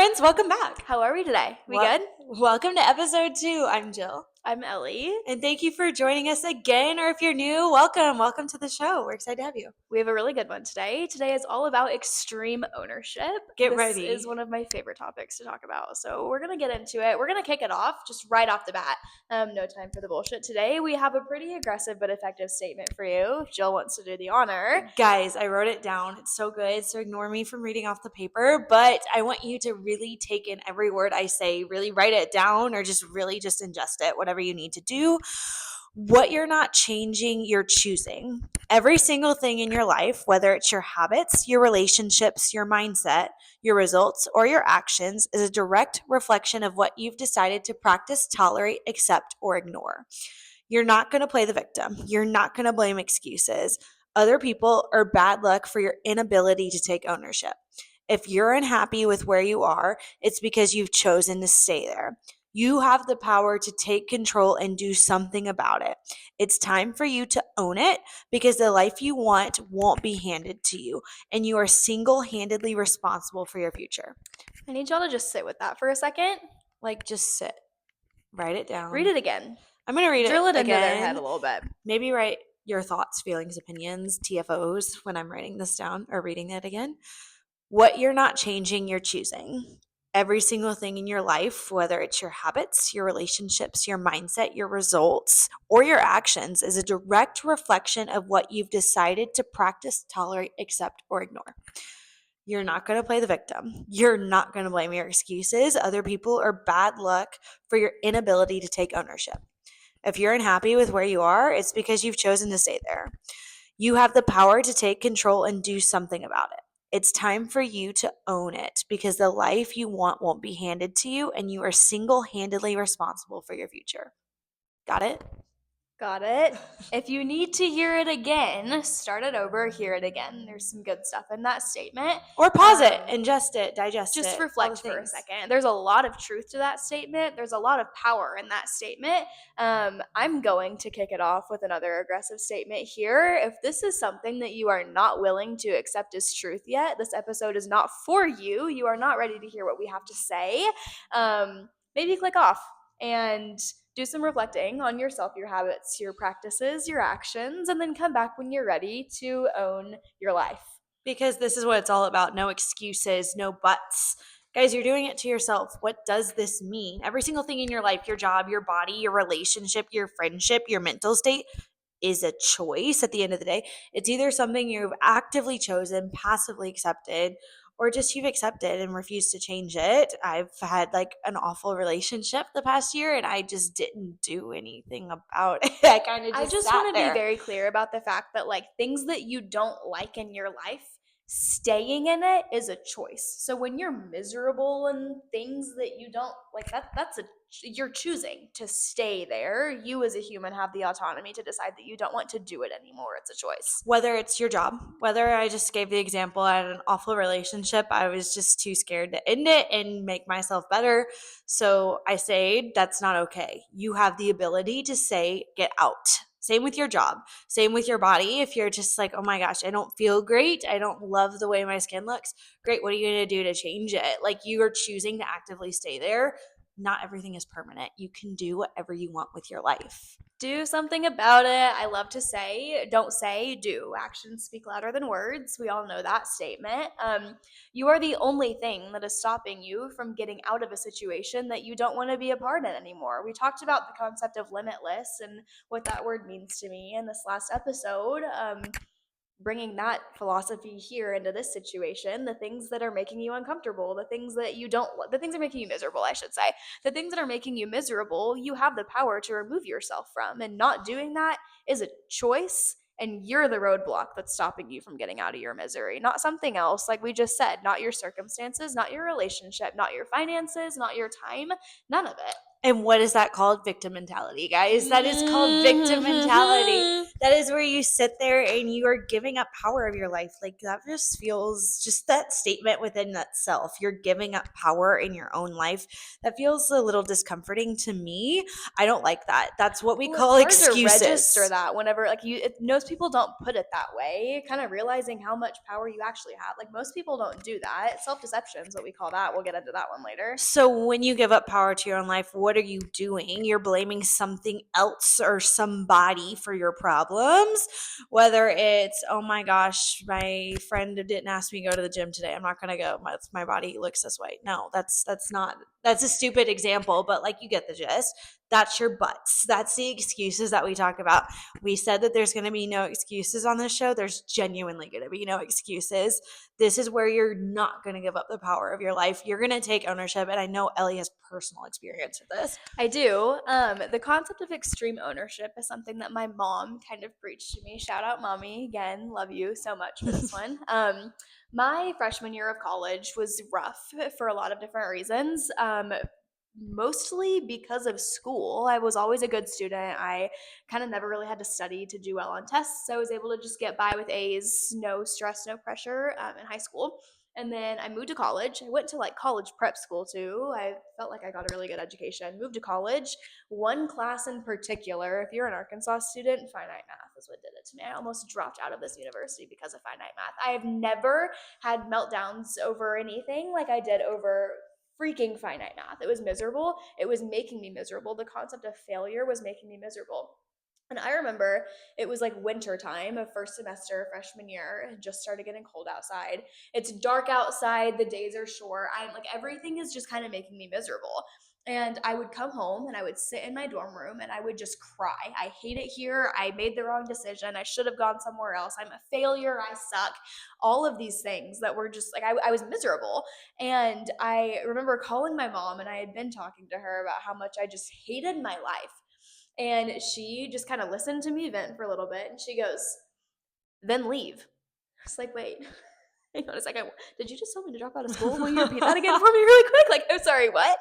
friends, welcome back. How are we today? We Wel- good? Welcome to episode 2. I'm Jill. I'm Ellie. And thank you for joining us again. Or if you're new, welcome. Welcome to the show. We're excited to have you. We have a really good one today. Today is all about extreme ownership. Get This ready. is one of my favorite topics to talk about. So we're going to get into it. We're going to kick it off just right off the bat. No time for the bullshit today. We have a pretty aggressive but effective statement for you. If Jill wants to do the honor. Guys, I wrote it down. It's so good. So ignore me from reading off the paper. But I want you to really take in every word I say, really write it down or just ingest it, whatever you need to do. What you're not changing, you're choosing. Every single thing in your life, whether it's your habits, your relationships, your mindset, your results, or your actions, is a direct reflection of what you've decided to practice, tolerate, accept, or ignore. You're not going to play the victim. You're not going to blame excuses, other people, or bad luck for your inability to take ownership. If you're unhappy with where you are, it's because you've chosen to stay there. You have the power to take control and do something about it. It's time for you to own it because the life you want won't be handed to you, and you are single-handedly responsible for your future. I need y'all to just sit with that for a second. Just sit. Write it down. Read it again. I'm going to read Drill it again. into their head a little bit. Maybe write your thoughts, feelings, opinions, TFOs when I'm writing this down or reading it again. What you're not changing, you're choosing. Every single thing in your life, whether it's your habits, your relationships, your mindset, your results, or your actions, is a direct reflection of what you've decided to practice, tolerate, accept, or ignore. You're not going to play the victim. You're not going to blame your excuses, other people, or bad luck for your inability to take ownership. If you're unhappy with where you are, it's because you've chosen to stay there. You have the power to take control and do something about it. It's time for you to own it because the life you want won't be handed to you, and you are single-handedly responsible for your future. Got it? Got it. If you need to hear it again, start it over, hear it again. There's some good stuff in that statement. Or pause it, ingest it, digest it. Just reflect for a second. There's a lot of truth to that statement. There's a lot of power in that statement. I'm going to kick it off with another aggressive statement here. If this is something that you are not willing to accept as truth yet, this episode is not for you. You are not ready to hear what we have to say. Maybe click off and do some reflecting on yourself, your habits, your practices, your actions, and then come back when you're ready to own your life. Because this is what it's all about. No excuses, no buts. Guys, you're doing it to yourself. What does this mean? Every single thing in your life, your job, your body, your relationship, your friendship, your mental state is a choice at the end of the day. It's either something you've actively chosen, passively accepted, or just you've accepted and refused to change it. I've had an awful relationship the past year and I just didn't do anything about it. I just want to be very clear about the fact that things that you don't like in your life, staying in it is a choice. So when you're miserable and things that you don't like, you're choosing to stay there. You as a human have the autonomy to decide that you don't want to do it anymore. It's a choice. Whether it's your job, whether I just gave the example, I had an awful relationship. I was just too scared to end it and make myself better. So I say that's not okay. You have the ability to say, get out. Same with your job. Same with your body. If you're just oh my gosh, I don't feel great. I don't love the way my skin looks. Great. What are you going to do to change it? You are choosing to actively stay there. Not everything is permanent. You can do whatever you want with your life. Do something about it. I love to say, don't say, do. Actions speak louder than words. We all know that statement. You are the only thing that is stopping you from getting out of a situation that you don't want to be a part in anymore. We talked about the concept of limitless and what that word means to me in this last episode. Bringing that philosophy here into this situation, the things that are making you uncomfortable, the things that are making you miserable, I should say, the things that are making you miserable, you have the power to remove yourself from, and not doing that is a choice, and you're the roadblock that's stopping you from getting out of your misery, not something else. Like we just said, not your circumstances, not your relationship, not your finances, not your time, none of it. And what is that called? Victim mentality, guys. That is called victim mentality. Mm-hmm. That is where you sit there and you are giving up power of your life. Like that just feels, just that statement within that self. You're giving up power in your own life. That feels a little discomforting to me. I don't like that. That's what we Well, call it's hard to register excuses. that whenever, like, most people don't put it that way, kind of realizing how much power you actually have. Like, most people don't do that. Self-deception is what we call that. We'll get into that one later. So when you give up power to your own life, what are you doing? You're blaming something else or somebody for your problems. Whether it's, oh my gosh, my friend didn't ask me to go to the gym today. I'm not going to go. My body looks this way. No, that's not, that's a stupid example, but like you get the gist. That's your butts. That's the excuses that we talk about. We said that there's going to be no excuses on this show. There's genuinely going to be no excuses. This is where you're not going to give up the power of your life. You're going to take ownership. And I know Ellie has personal experience with this. I do. The concept of extreme ownership is something that my mom kind of preached to me. Shout out, mommy. Again, love you so much for this one. My freshman year of college was rough for a lot of different reasons. Mostly because of school. I was always a good student. I kind of never really had to study to do well on tests. So I was able to just get by with A's, no stress, no pressure in high school. And then I moved to college. I went to like college prep school too. I felt like I got a really good education. Moved to college. One class in particular, if you're an Arkansas student, finite math is what did it to me. I almost dropped out of this university because of finite math. I have never had meltdowns over anything like I did over freaking finite math. It was miserable. It was making me miserable. The concept of failure was making me miserable. And I remember it was like winter time of first semester, freshman year. It just started getting cold outside. It's dark outside. The days are short. I'm like, everything is just kind of making me miserable. And I would come home and I would sit in my dorm room and I would just cry. I hate it here. I made the wrong decision. I should have gone somewhere else. I'm a failure. I suck. All of these things that were just like, I was miserable. And I remember calling my mom and I had been talking to her about how much I just hated my life. And she just kind of listened to me vent for a little bit and she goes, then leave. I was like, wait, hang on a second. Did you just tell me to drop out of school? Will you repeat that again for me really quick? Like, I'm sorry, what?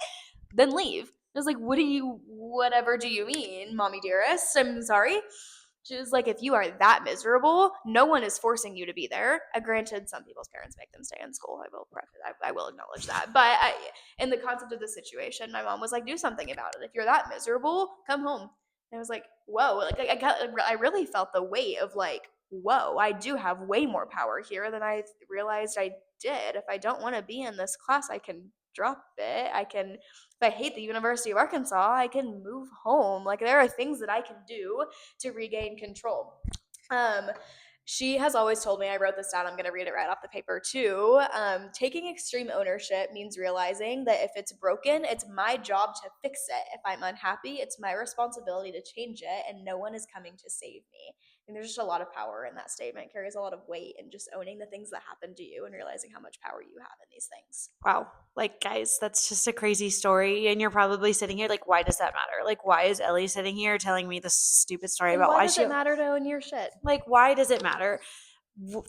Then leave. I was like, whatever do you mean, mommy dearest? I'm sorry. She was like, if you are that miserable, no one is forcing you to be there. Granted, some people's parents make them stay in school. I will acknowledge that. But in the concept of the situation, my mom was like, do something about it. If you're that miserable, come home. And I was like, whoa. Like I really felt the weight of like, whoa, I do have way more power here than I realized I did. If I don't want to be in this class, I can drop it. If I hate the University of Arkansas, I can move home. Like there are things that I can do to regain control. She has always told me, I wrote this down, I'm going to read it right off the paper too. Taking extreme ownership means realizing that if it's broken, it's my job to fix it. If I'm unhappy, it's my responsibility to change it, and no one is coming to save me. And there's just a lot of power in that statement, it carries a lot of weight, and just owning the things that happen to you and realizing how much power you have in these things. Wow. Like, guys, that's just a crazy story. And you're probably sitting here like, why does that matter? Like, why is Ellie sitting here telling me this stupid story And about why does it matter to own your shit? Like, why does it matter?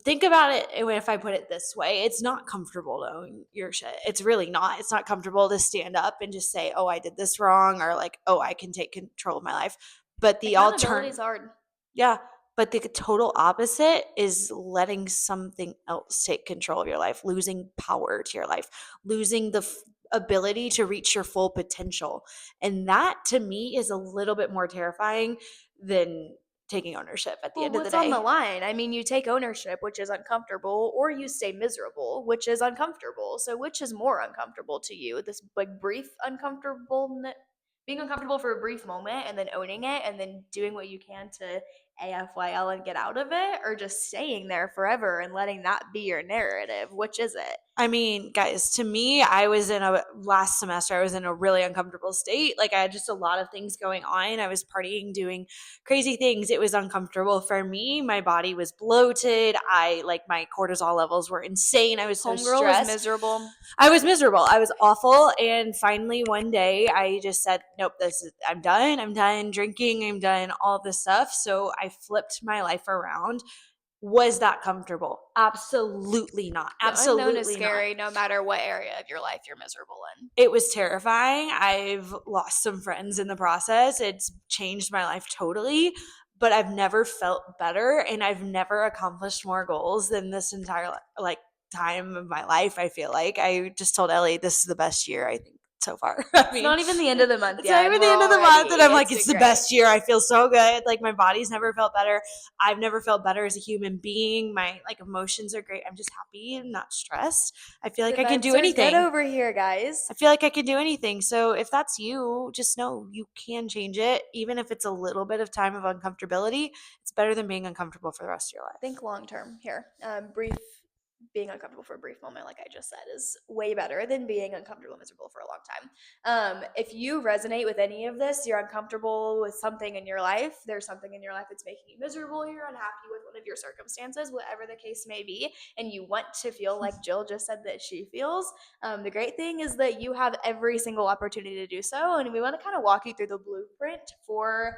Think about it if I put it this way. It's not comfortable to own your shit. It's really not. It's not comfortable to stand up and just say, oh, I did this wrong, or like, oh, I can take control of my life. But the Accountability is hard. Yeah. But the total opposite is letting something else take control of your life, losing power to your life, losing the ability to reach your full potential. And that to me is a little bit more terrifying than taking ownership at the end of the day. What's on the line? I mean, you take ownership, which is uncomfortable, or you stay miserable, which is uncomfortable. So which is more uncomfortable to you? This like brief uncomfortableness, being uncomfortable for a brief moment and then owning it and then doing what you can to AFYL and get out of it, or just staying there forever and letting that be your narrative? Which is it? I mean, guys, to me, last semester, I was in a really uncomfortable state. Like I had just a lot of things going on. I was partying, doing crazy things. It was uncomfortable for me. My body was bloated. My cortisol levels were insane. I was so stressed. Homegirl was miserable. I was miserable. I was awful. And finally one day I just said, nope, I'm done. I'm done drinking. I'm done all this stuff. So I flipped my life around. Was that comfortable? Absolutely not. The unknown is Absolutely not. scary no matter what area of your life you're miserable in. It was terrifying. I've lost some friends in the process. It's changed my life totally, but I've never felt better and I've never accomplished more goals than this entire like time of my life. I feel like I just told Ellie this is the best year I think so far. I It's mean, not even the end of the month it's yet. not even and the we're end of the month, and I'm already- like, it's the great. best year. I feel so good. Like my body's never felt better. I've never felt better as a human being. My like emotions are great. I'm just happy and not stressed. I feel like The I can vibes do are anything. good over here, guys. I feel like I can do anything. So if that's you, just know you can change it. Even if it's a little bit of time of uncomfortability, it's better than being uncomfortable for the rest of your life. Think long term here. Brief being uncomfortable for a brief moment, like I just said, is way better than being uncomfortable and miserable for a long time. If you resonate with any of this, you're uncomfortable with something in your life, there's something in your life that's making you miserable, you're unhappy with one of your circumstances, whatever the case may be, and you want to feel like Jill just said that she feels, the great thing is that you have every single opportunity to do so, and we want to kind of walk you through the blueprint for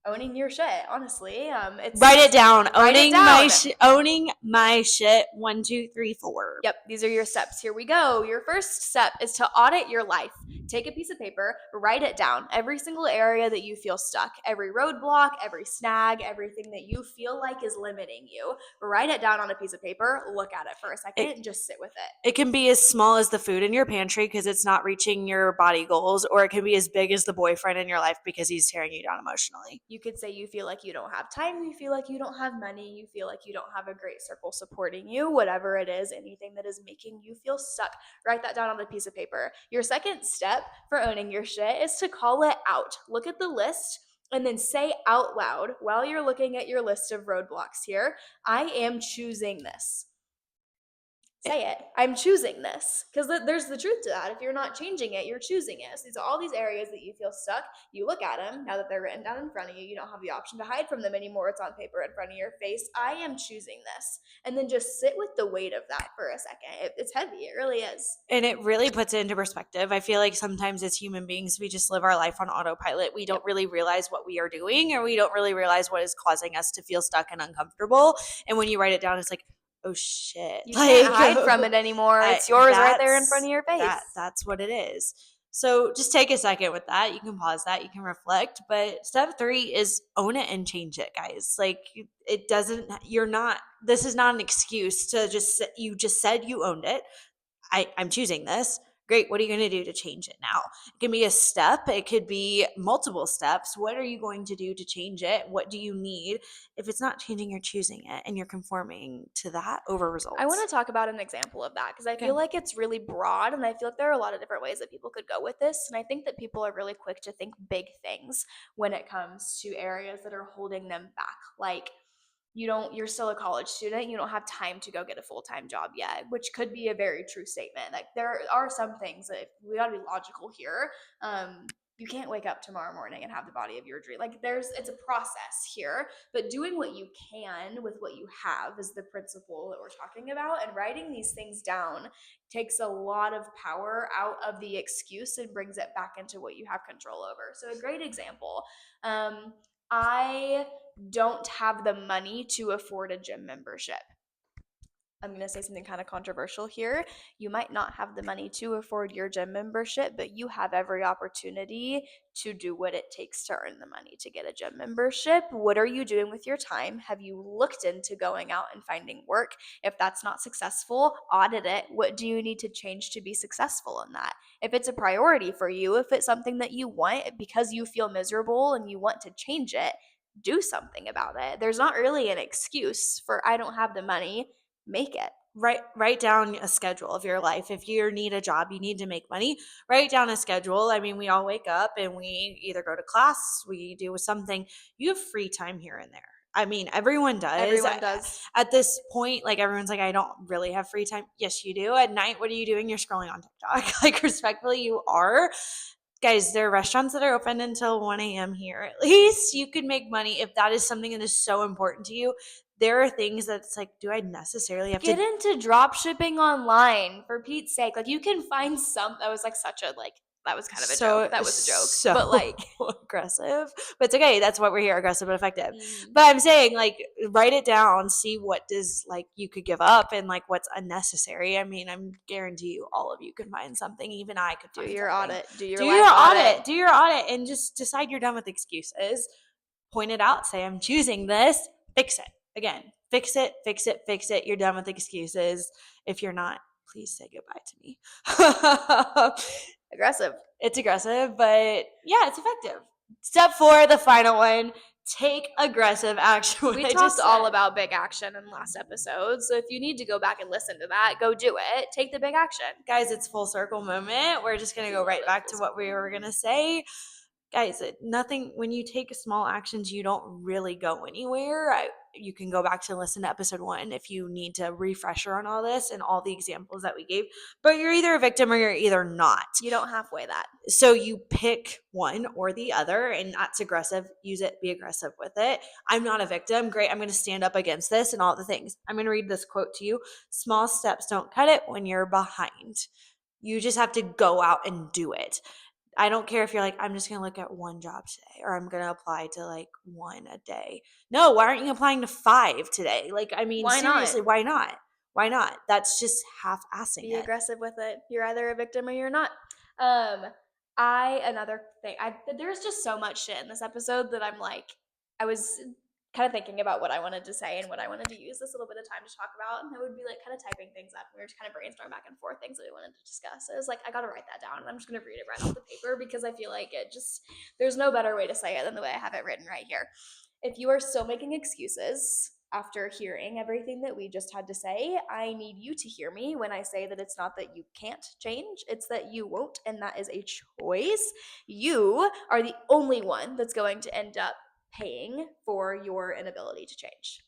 owning your shit, honestly. Write it down. Write it Owning my shit. 1, 2, 3, 4. Yep, these are your steps. Here we go. Your first step is to audit your life. Take a piece of paper, write it down. Every single area that you feel stuck, every roadblock, every snag, everything that you feel like is limiting you. Write it down on a piece of paper. Look at it for a second and just sit with it. It can be as small as the food in your pantry because it's not reaching your body goals, or it can be as big as the boyfriend in your life because he's tearing you down emotionally. You could say you feel like you don't have time, you feel like you don't have money, you feel like you don't have a great circle supporting you, whatever it is, anything that is making you feel stuck. Write that down on a piece of paper. Your second step for owning your shit is to call it out. Look at the list and then say out loud while you're looking at your list of roadblocks here, I am choosing this. Say it. I'm choosing this. Because there's the truth to that. If you're not changing it, you're choosing it. So these are all these areas that you feel stuck. You look at them. Now that they're written down in front of you, you don't have the option to hide from them anymore. It's on paper in front of your face. I am choosing this. And then just sit with the weight of that for a second. It's heavy. It really is. And it really puts it into perspective. I feel like sometimes as human beings, we just live our life on autopilot. We don't really realize what we are doing, or we don't really realize what is causing us to feel stuck and uncomfortable. And when you write it down, it's like, oh shit. You can't hide from it anymore. It's yours right there in front of your face. That's what it is. So just take a second with that. You can pause that. You can reflect. But step 3 is own it and change it, guys. Like it doesn't, this is not an excuse to you just said you owned it. I'm choosing this. Great. What are you going to do to change it now? It can be a step. It could be multiple steps. What are you going to do to change it? What do you need? If it's not changing, you're choosing it and you're conforming to that over results. I want to talk about an example of that because I feel like it's really broad and I feel like there are a lot of different ways that people could go with this. And I think that people are really quick to think big things when it comes to areas that are holding them back. Like, you're still a college student, you don't have time to go get a full-time job yet, which could be a very true statement. Like there are some things that we got to be logical here. You can't wake up tomorrow morning and have the body of your dream. Like it's a process here, but doing what you can with what you have is the principle that we're talking about. And writing these things down takes a lot of power out of the excuse and brings it back into what you have control over. So a great example, I don't have the money to afford a gym membership. I'm going to say something kind of controversial here. You might not have the money to afford your gym membership, but you have every opportunity to do what it takes to earn the money to get a gym membership. What are you doing with your time? Have you looked into going out and finding work? If that's not successful, audit it. What do you need to change to be successful in that? If it's a priority for you, if it's something that you want because you feel miserable and you want to change it, do something about it. There's not really an excuse for I don't have the money. Make it. Write down a schedule of your life. If you need a job, you need to make money, write down a schedule. I mean, we all wake up and we either go to class, we do something. You have free time here and there. I mean, everyone does. Everyone does. At this point, like everyone's like, I don't really have free time. Yes, you do. At night, what are you doing? You're scrolling on TikTok. Like respectfully, you are. Guys, there are restaurants that are open until 1 a.m. here. At least you could make money if that is something that is so important to you. There are things that it's like, do I necessarily have Get to into drop shipping online for Pete's sake? Like you can find some that was like such a like That was kind of a So joke. That was a joke. so But like, aggressive. But it's okay. That's what we're here, aggressive but effective. mm, But I'm saying, like, write it down, see what does like you could give up and like what's unnecessary. I mean, I'm guarantee you all of you can find something. Even I could do find your something. audit. Do your Do life your audit. Do your audit and just decide you're done with excuses. Point it out, say I'm choosing this, fix it. Again, fix it, fix it, fix it. You're done with excuses. If you're not, please say goodbye to me. Aggressive. It's aggressive, but yeah, it's effective. Step 4, the final one, take aggressive action. We talked all about big action in last episode, so if you need to go back and listen to that, go do it. Take the big action. Guys, it's full circle moment. We're just going to go right back to what we were going to say. Guys, nothing, when you take small actions, you don't really go anywhere. You can go back to listen to episode 1 if you need to refresher on all this and all the examples that we gave. But you're either a victim or you're either not. You don't halfway that. So you pick one or the other, and that's aggressive. Use it, be aggressive with it. I'm not a victim. Great. I'm going to stand up against this and all the things. I'm going to read this quote to you. Small steps don't cut it when you're behind. You just have to go out and do it. I don't care if you're like, I'm just going to look at one job today or I'm going to apply to like 1 a day. No, why aren't you applying to 5 today? Like, I mean, Why seriously, not? why not? Why not? That's just half-assing Be it. aggressive with it. You're either a victim or you're not. Another thing, there's just so much shit in this episode that I'm like, I was kind of thinking about what I wanted to say and what I wanted to use this little bit of time to talk about, and I would be like kind of typing things up. We were just kind of brainstorming back and forth things that we wanted to discuss. So I was like, I gotta write that down, and I'm just gonna read it right off the paper because I feel like there's no better way to say it than the way I have it written right here. If you are still making excuses after hearing everything that we just had to say, I need you to hear me when I say that it's not that you can't change, it's that you won't, and that is a choice. You are the only one that's going to end up paying for your inability to change.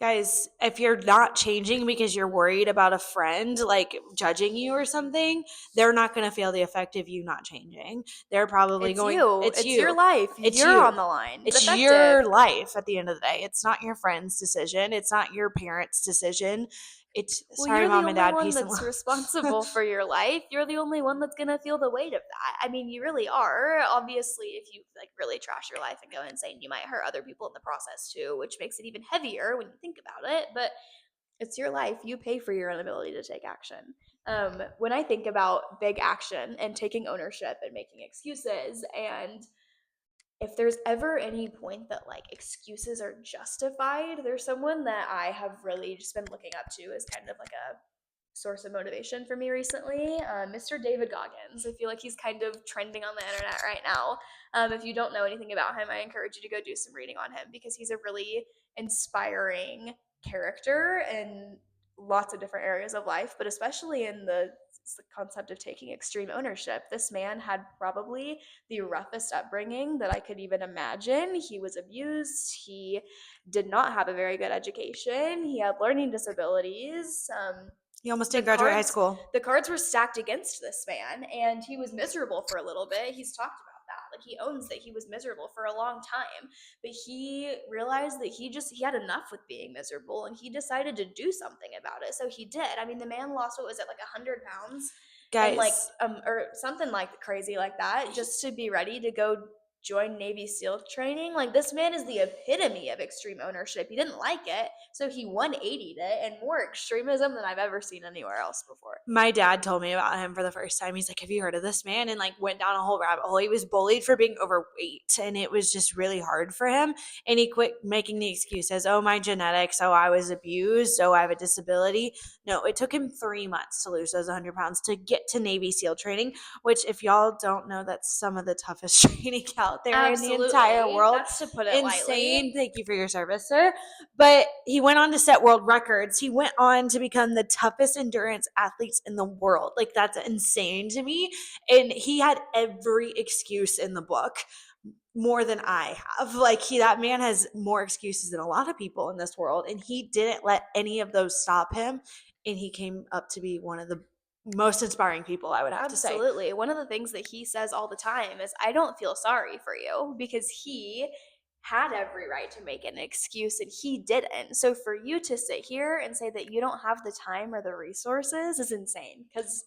Guys, if you're not changing because you're worried about a friend like judging you or something, they're not going to feel the effect of you not changing. They're probably It's going, you. it's you. Your life. It's You're you. on the line. It's Effective. your life at the end of the day. It's not your friend's decision. It's not your parents' decision. It's sorry, mom and dad. You're the only Peace one and that's love. responsible for your life. You're the only one that's gonna feel the weight of that. I mean, you really are. Obviously, if you like really trash your life and go insane, you might hurt other people in the process too, which makes it even heavier when you think about it. But it's your life. You pay for your inability to take action. When I think about big action and taking ownership and making excuses, and if there's ever any point that like excuses are justified, there's someone that I have really just been looking up to as kind of like a source of motivation for me recently, Mr. David Goggins. I feel like he's kind of trending on the internet right now. If you don't know anything about him, I encourage you to go do some reading on him because he's a really inspiring character in lots of different areas of life, but especially in the concept of taking extreme ownership. This man had probably the roughest upbringing that I could even imagine. He was abused. He did not have a very good education. He had learning disabilities. You almost didn't graduate high school. The cards were stacked against this man, and he was miserable for a little bit. He's talked about that. Like, he owns that he was miserable for a long time, but he realized that he had enough with being miserable, and he decided to do something about it. So he did. I mean, the man lost, what was it, like 100 pounds? Guys, and like or something like crazy like that, just to be ready to go join Navy SEAL training. Like, this man is the epitome of extreme ownership. He didn't like it, so he 180'd it, and more extremism than I've ever seen anywhere else before. my dad told me about him for the first time. He's like, have you heard of this man? And like went down a whole rabbit hole. He was bullied for being overweight and it was just really hard for him. And he quit making the excuses, oh, my genetics, oh, I was abused, oh, I have a disability. No, it took him 3 months to lose those 100 pounds to get to Navy SEAL training, which if y'all don't know, that's some of the toughest training out there Absolutely. in the entire world. That's to put it Insane. lightly. Thank you for your service, sir. But he went on to set world records. He went on to become the toughest endurance athletes in the world. Like, that's insane to me. And he had every excuse in the book, more than I have. Like, that man has more excuses than a lot of people in this world, and he didn't let any of those stop him. And he came up to be one of the most inspiring people, I would have to say. Absolutely. One of the things that he says all the time is, I don't feel sorry for you, because he had every right to make an excuse and he didn't. So for you to sit here and say that you don't have the time or the resources is insane, because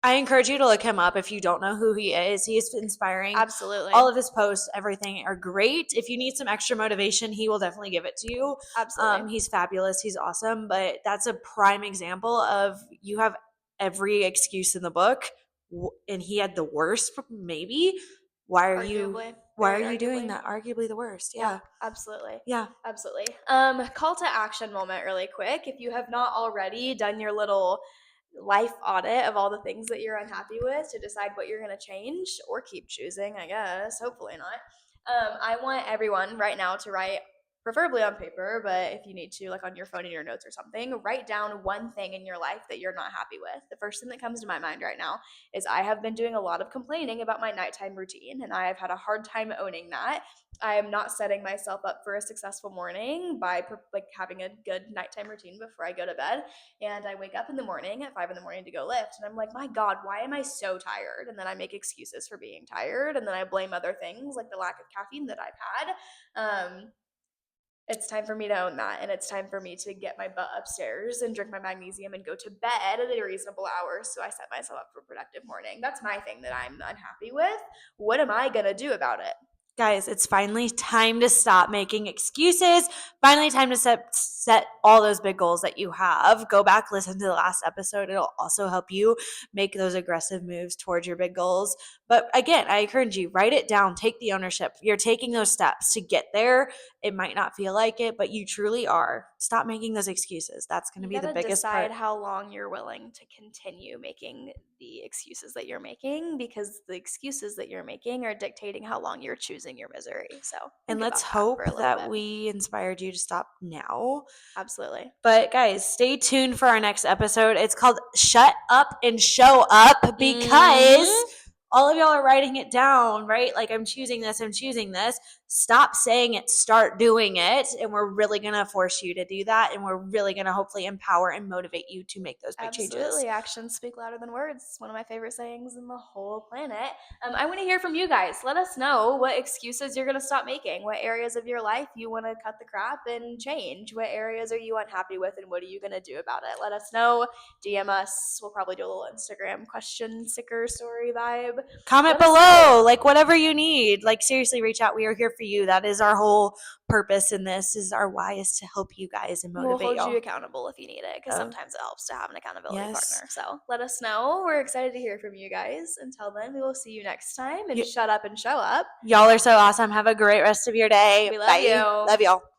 I encourage you to look him up if you don't know who he is. He is inspiring. Absolutely. All of his posts, everything are great. If you need some extra motivation, he will definitely give it to you. Absolutely. He's fabulous. He's awesome. But that's a prime example of you have every excuse in the book, and he had the worst, maybe. Why are you doing that? Arguably the worst. Yeah. Absolutely. Yeah. Absolutely. Call to action moment really quick. If you have not already done your little life audit of all the things that you're unhappy with to decide what you're going to change or keep choosing, I guess, hopefully not. I want everyone right now to write, preferably on paper, but if you need to, like on your phone in your notes or something, write down one thing in your life that you're not happy with. The first thing that comes to my mind right now is I have been doing a lot of complaining about my nighttime routine, and I have had a hard time owning that. I am not setting myself up for a successful morning by like having a good nighttime routine before I go to bed. And I wake up in the morning at 5 in the morning to go lift, and I'm like, my God, why am I so tired? And then I make excuses for being tired, and then I blame other things like the lack of caffeine that I've had. It's time for me to own that, and it's time for me to get my butt upstairs and drink my magnesium and go to bed at a reasonable hour so I set myself up for a productive morning. That's my thing that I'm unhappy with. What am I gonna do about it? Guys, it's finally time to stop making excuses. Finally time to set all those big goals that you have. Go back, listen to the last episode. It'll also help you make those aggressive moves towards your big goals. But again, I encourage you, write it down, take the ownership. You're taking those steps to get there. It might not feel like it, but you truly are. Stop making those excuses. That's going to be the biggest decide part. how long you're willing to continue making the excuses that you're making, because the excuses that you're making are dictating how long you're choosing your misery. So, And let's hope that we inspired you to stop now. Absolutely. But guys, stay tuned for our next episode. It's called Shut Up and Show Up, because all of y'all are writing it down, right? Like, I'm choosing this. Stop saying it, start doing it. And we're really going to force you to do that. And we're really going to hopefully empower and motivate you to make those big changes. Absolutely. Actions speak louder than words. It's one of my favorite sayings in the whole planet. I want to hear from you guys. Let us know what excuses you're going to stop making. What areas of your life you want to cut the crap and change? What areas are you unhappy with, and what are you going to do about it? Let us know. DM us. We'll probably do a little Instagram question sticker story vibe. Comment below, like whatever you need. Like, seriously, reach out. We are here for you. That is our whole purpose in this. Is our why is to help you guys and motivate We'll hold you accountable if you need it, because sometimes it helps to have an accountability partner. So let us know. We're excited to hear from you guys. Until then, we will see you next time, and shut up and show up. Y'all are so awesome. Have a great rest of your day. We love you. Love y'all.